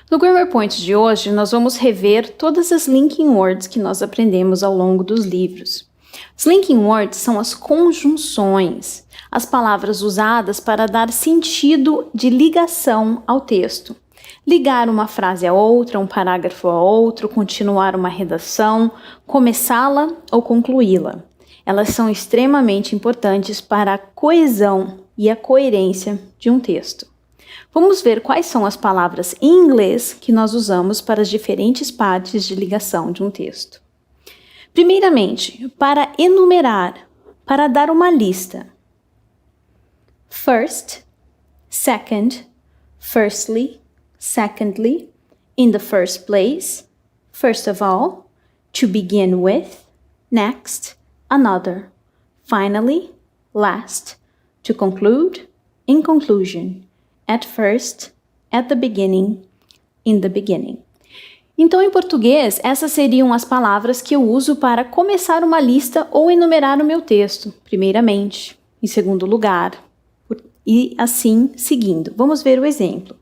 No Grammar Point de hoje, nós vamos rever todas as linking words que nós aprendemos ao longo dos livros. As linking words são as conjunções, as palavras usadas para dar sentido de ligação ao texto. Ligar uma frase a outra, um parágrafo a outro, continuar uma redação, começá-la ou concluí-la. Elas são extremamente importantes para a coesão e a coerência de um texto. Vamos ver quais são as palavras em inglês que nós usamos para as diferentes partes de ligação de um texto. Primeiramente, para enumerar, para dar uma lista. First, second, firstly, secondly, in the first place, first of all, to begin with, next, another, finally, last, to conclude, in conclusion, at first, at the beginning, in the beginning. Então, em português, essas seriam as palavras que eu uso para começar uma lista ou enumerar o meu texto, primeiramente, em segundo lugar, e assim seguindo. Vamos ver o exemplo.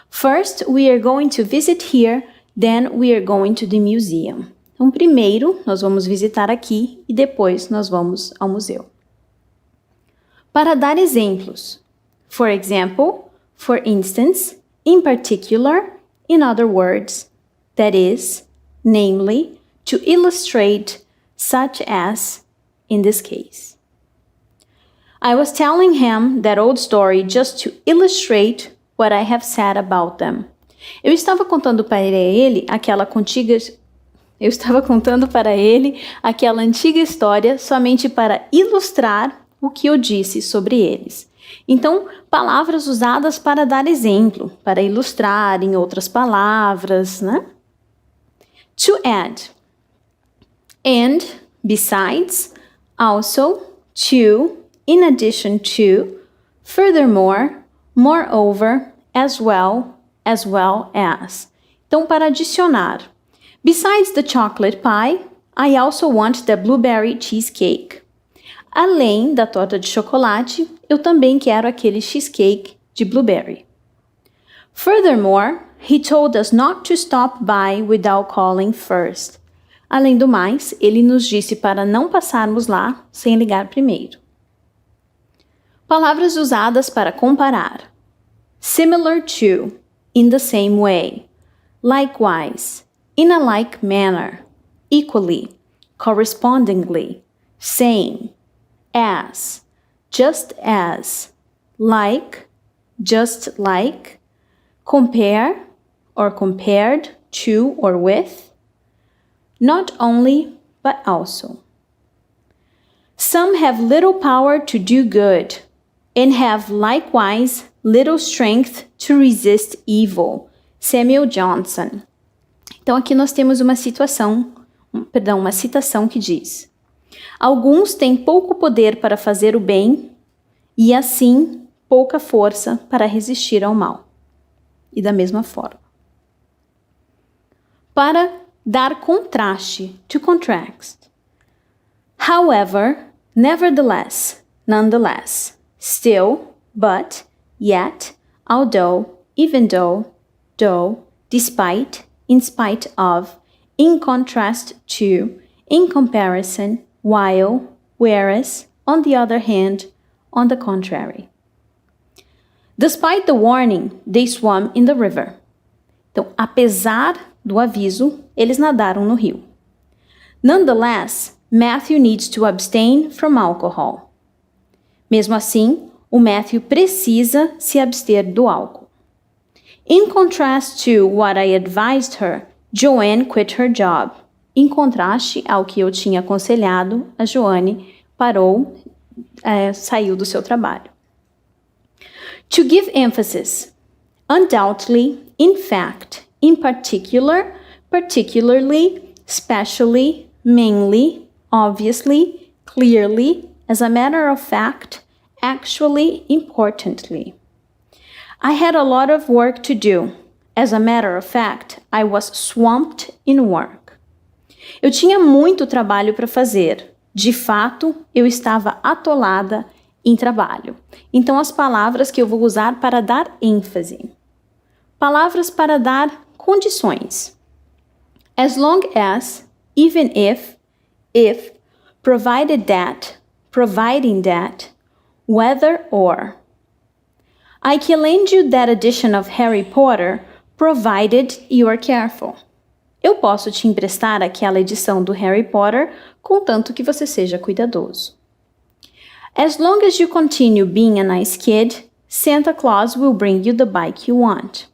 First, we are going to visit here, then we are going to the museum. Então, primeiro, nós vamos visitar aqui e depois nós vamos ao museu. Para dar exemplos, for example, for instance, in particular, in other words, that is, namely, to illustrate, such as, in this case. I was telling him that old story just to illustrate what I have said about them. Eu estava contando para ele aquela antiga história somente para ilustrar o que eu disse sobre eles. Então, palavras usadas para dar exemplo, para ilustrar em outras palavras, né? To add. And, besides, also, to, in addition to, furthermore, moreover, as well as. Então, para adicionar. Besides the chocolate pie, I also want the blueberry cheesecake. Além da torta de chocolate, eu também quero aquele cheesecake de blueberry. Furthermore, he told us not to stop by without calling first. Além do mais, ele nos disse para não passarmos lá sem ligar primeiro. Palavras usadas para comparar. Similar to, in the same way. Likewise, in a like manner. Equally, correspondingly, same. As, just as, like, just like, compare or compared to or with, not only but also. Some have little power to do good, and have likewise little strength to resist evil. Samuel Johnson. Então aqui nós temos uma citação que diz: alguns têm pouco poder para fazer o bem e, assim, pouca força para resistir ao mal. E da mesma forma. Para dar contraste, to contrast. However, nevertheless, nonetheless, still, but, yet, although, even though, despite, in spite of, in contrast to, in comparison, while, whereas, on the other hand, on the contrary. Despite the warning, they swam in the river. Então, apesar do aviso, eles nadaram no rio. Nonetheless, Matthew needs to abstain from alcohol. Mesmo assim, o Matthew precisa se abster do álcool. In contrast to what I advised her, Joanne quit her job. Em contraste ao que eu tinha aconselhado, a Joanne saiu do seu trabalho. To give emphasis. Undoubtedly, in fact, in particular, particularly, specially, mainly, obviously, clearly, as a matter of fact, actually, importantly. I had a lot of work to do. As a matter of fact, I was swamped in work. Eu tinha muito trabalho para fazer. De fato, eu estava atolada em trabalho. Então, as palavras que eu vou usar para dar ênfase. Palavras para dar condições. As long as, even if, provided that, providing that, whether or. I can lend you that edition of Harry Potter, provided you are careful. Eu posso te emprestar aquela edição do Harry Potter, contanto que você seja cuidadoso. As long as you continue being a nice kid, Santa Claus will bring you the bike you want.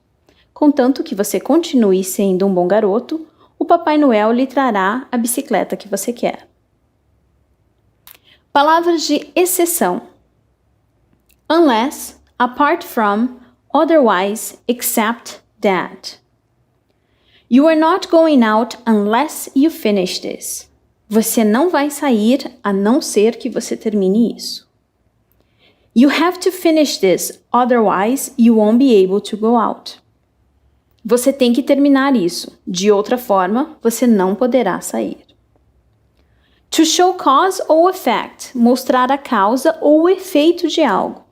Contanto que você continue sendo um bom garoto, o Papai Noel lhe trará a bicicleta que você quer. Palavras de exceção. Unless, apart from, otherwise, except that. You are not going out unless you finish this. Você não vai sair a não ser que você termine isso. You have to finish this, otherwise you won't be able to go out. Você tem que terminar isso, de outra forma você não poderá sair. To show cause or effect, mostrar a causa ou o efeito de algo.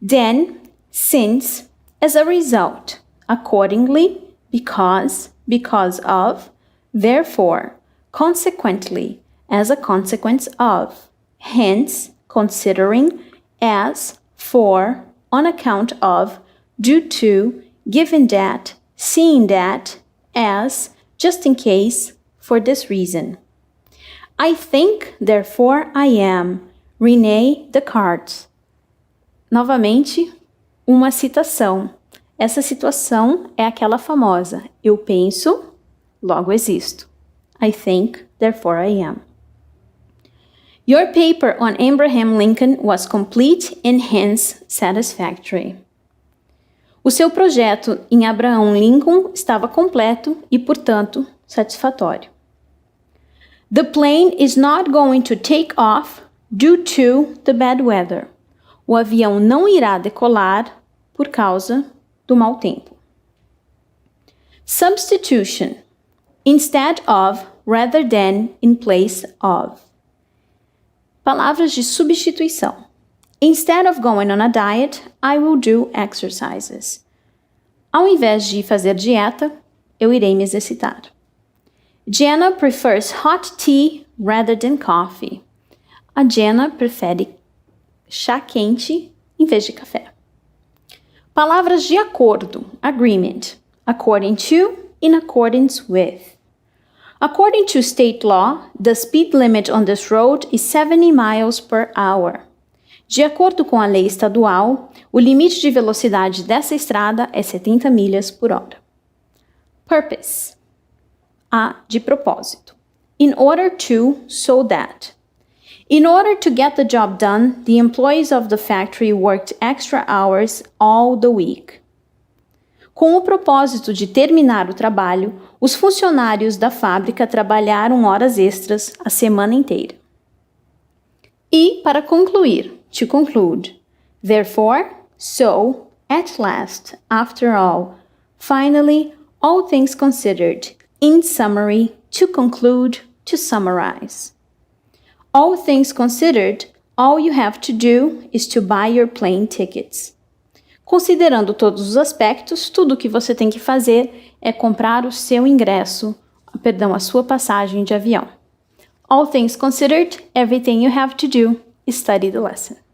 Then, since, as a result, accordingly, because of, therefore, consequently, as a consequence of, hence, considering, as, for, on account of, due to, given that, seeing that, as, just in case, for this reason. I think, therefore I am. Renee Descartes. Novamente, uma citação. Essa situação é aquela famosa. Eu penso, logo existo. I think, therefore I am. Your paper on Abraham Lincoln was complete and hence satisfactory. O seu projeto em Abraham Lincoln estava completo e, portanto, satisfatório. The plane is not going to take off due to the bad weather. O avião não irá decolar por causa do mau tempo. Substitution. Instead of, rather than, in place of. Palavras de substituição. Instead of going on a diet, I will do exercises. Ao invés de fazer dieta, eu irei me exercitar. Jenna prefers hot tea rather than coffee. A Jenna prefere chá quente em vez de café. Palavras de acordo, agreement. According to, in accordance with. According to state law, the speed limit on this road is 70 miles per hour. De acordo com a lei estadual, o limite de velocidade dessa estrada é 70 milhas por hora. Purpose. A de propósito. In order to, so that. In order to get the job done, the employees of the factory worked extra hours all the week. Com o propósito de terminar o trabalho, os funcionários da fábrica trabalharam horas extras a semana inteira. E, para concluir, to conclude. Therefore, so, at last, after all, finally, all things considered. In summary, to conclude, to summarize. All things considered, all you have to do is to buy your plane tickets. Considerando todos os aspectos, tudo o que você tem que fazer é comprar o seu ingresso, a sua passagem de avião. All things considered, everything you have to do is study the lesson.